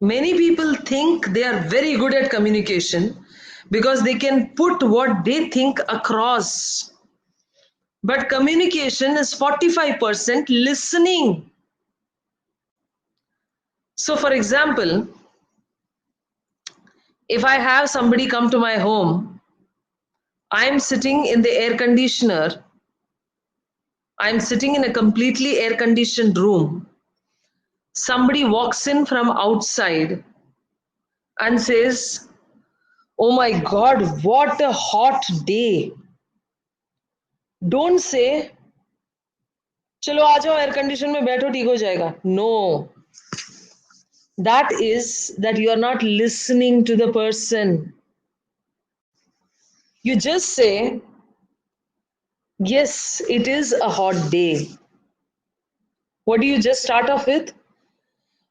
Many people think they are very good at communication because they can put what they think across. But communication is 45% listening. So, for example, if I have somebody come to my home, I'm sitting in the air conditioner, I'm sitting in a completely air conditioned room. Somebody walks in from outside and says, "Oh my God, what a hot day." Don't say, "चलो आ जाओ air condition में बैठो ठीक हो जाएगा." No, that is that you are not listening to the person. You just say, "Yes, it is a hot day." What do you just start off with?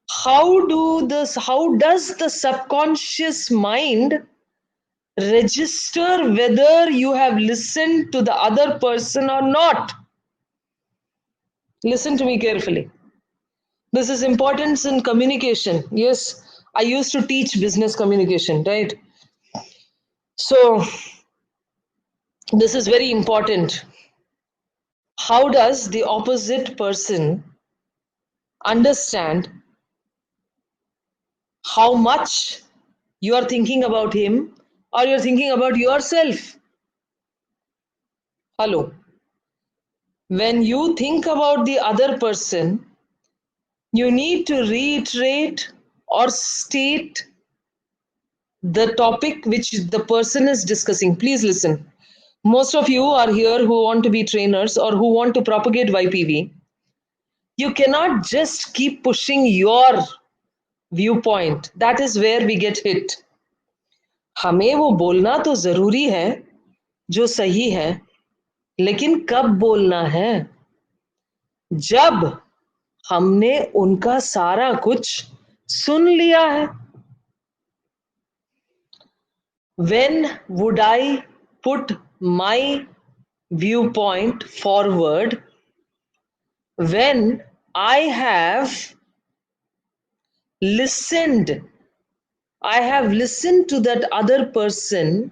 How does the subconscious mind register whether you have listened to the other person or not? Listen to me carefully. This is importance in communication. Yes, I used to teach business communication, right? So, this is very important. How does the opposite person understand how much you are thinking about him or you're thinking about yourself? Hello. When you think about the other person, you need to reiterate or state the topic which the person is discussing. Please listen. Most of you are here who want to be trainers or who want to propagate YPV. You cannot just keep pushing your viewpoint. That is where we get hit. हमें वो बोलना तो जरूरी है जो सही है, लेकिन कब बोलना है? जब हमने उनका सारा कुछ सुन लिया है. When would I put my viewpoint forward? When I have listened, I have listened to that other person,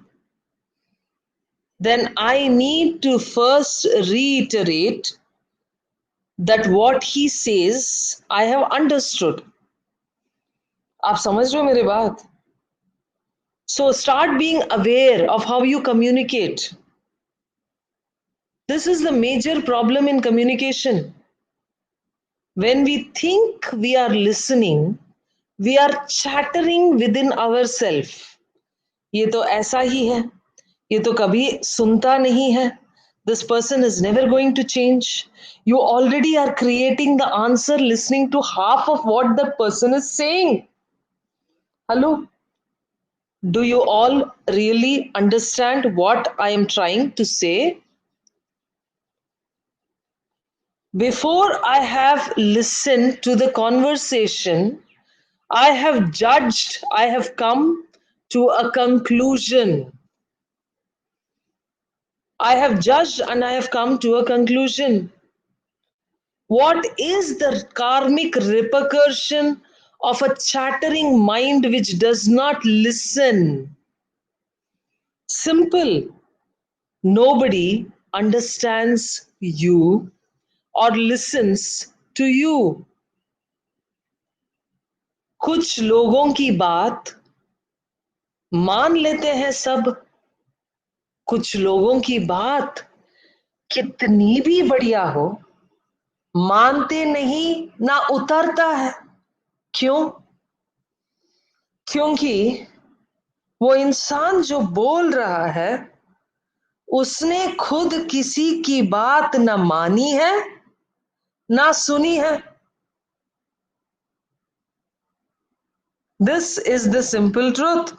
then I need to first reiterate that what he says I have understood. आप समझ रहे हो मेरी बात? So start being aware of how you communicate. This is the major problem in communication. When we think we are listening, we are chattering within ourselves. ये तो ऐसा ही है, ये तो कभी सुनता नहीं है. This person is never going to change. You already are creating the answer listening to half of what the person is saying. Hello? Do you all really understand what I am trying to say? Before I have listened to the conversation, I have judged, I have come to a conclusion. I have judged and I have come to a conclusion. What is the karmic repercussion of a chattering mind which does not listen? Simple. Nobody understands you or listens to you. कुछ लोगों की बात मान लेते हैं सब, कुछ लोगों की बात कितनी भी बढ़िया हो, मानते नहीं ना उतरता है. क्यों? क्योंकि वो इंसान जो बोल रहा है उसने खुद किसी की बात न मानी है ना सुनी है. This is the simple truth.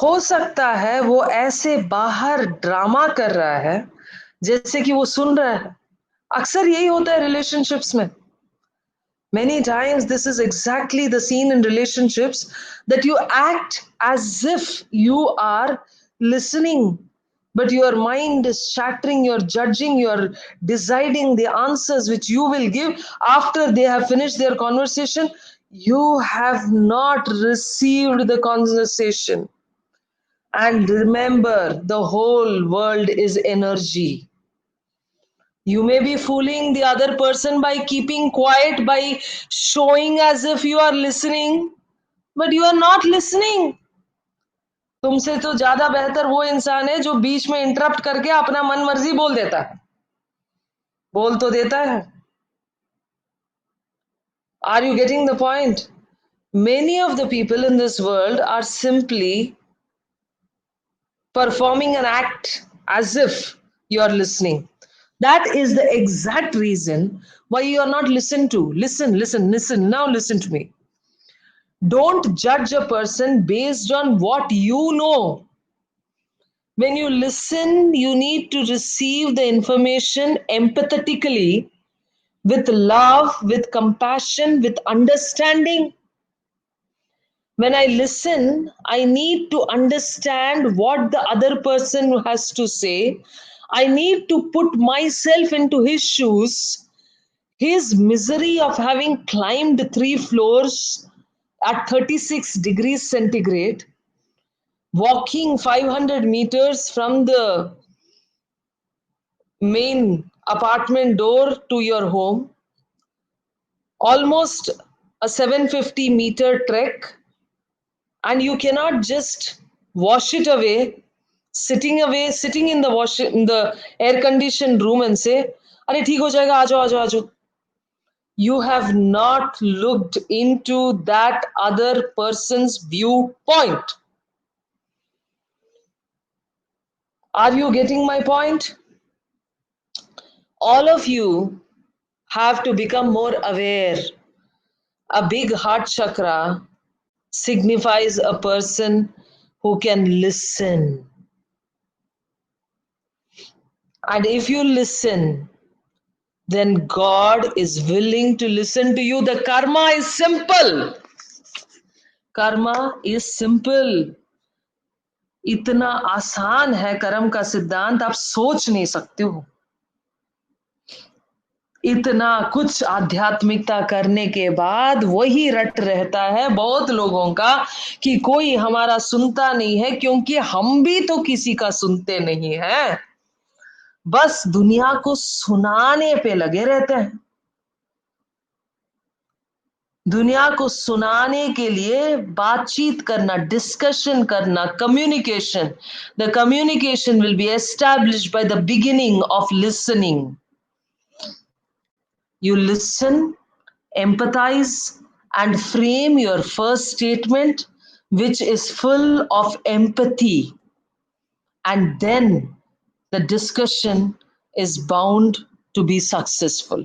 हो सकता है वो ऐसे बाहर ड्रामा कर रहा है जैसे कि वो सुन रहा है. अक्सर यही होता है रिलेशनशिप्स में. Many times this is exactly the scene in relationships, that you act as if you are listening. but your mind is shattering, you're judging, you're deciding the answers which you will give after they have finished their conversation. You have not received the conversation. And remember, the whole world is energy. You may be fooling the other person by keeping quiet, by showing as if you are listening, but you are not listening. तुमसे तो ज्यादा बेहतर वो इंसान है जो बीच में interrupt करके अपना मन मर्जी बोल देता है. बोल तो देता है. Are you getting the point? Many of the people in this world are simply performing an act as if you are listening. That is the exact reason why you are not listened to. Listen, listen, listen. Now listen to me. Don't judge a person based on what you know. When you listen, you need to receive the information empathetically, with love, with compassion, with understanding. When I listen, I need to understand what the other person has to say. I need to put myself into his shoes, his misery of having climbed 3 floors at 36 degrees centigrade, walking 500 meters from the main apartment door to your home, almost a 750-meter trek, and you cannot just wash it away, sitting in the air conditioned room and say, "अरे ठीक हो जाएगा, आ जाओ आ जाओ आ जाओ." You have not looked into that other person's viewpoint. Are you getting my point? All of you have to become more aware. A big heart chakra signifies a person who can listen. And if you listen, then God is willing to listen to you. The karma is simple. Karma is simple. इतना आसान है कर्म का सिद्धांत, आप सोच नहीं सकते हो. इतना कुछ आध्यात्मिकता करने के बाद वही रट रहता है बहुत लोगों का कि कोई हमारा सुनता नहीं है, क्योंकि हम भी तो किसी का सुनते नहीं हैं, बस दुनिया को सुनाने पे लगे रहते हैं. दुनिया को सुनाने के लिए बातचीत करना, डिस्कशन करना, communication. The communication will be established by the beginning of listening. You listen, empathize, and frame your first statement, which is full of empathy. And then the discussion is bound to be successful.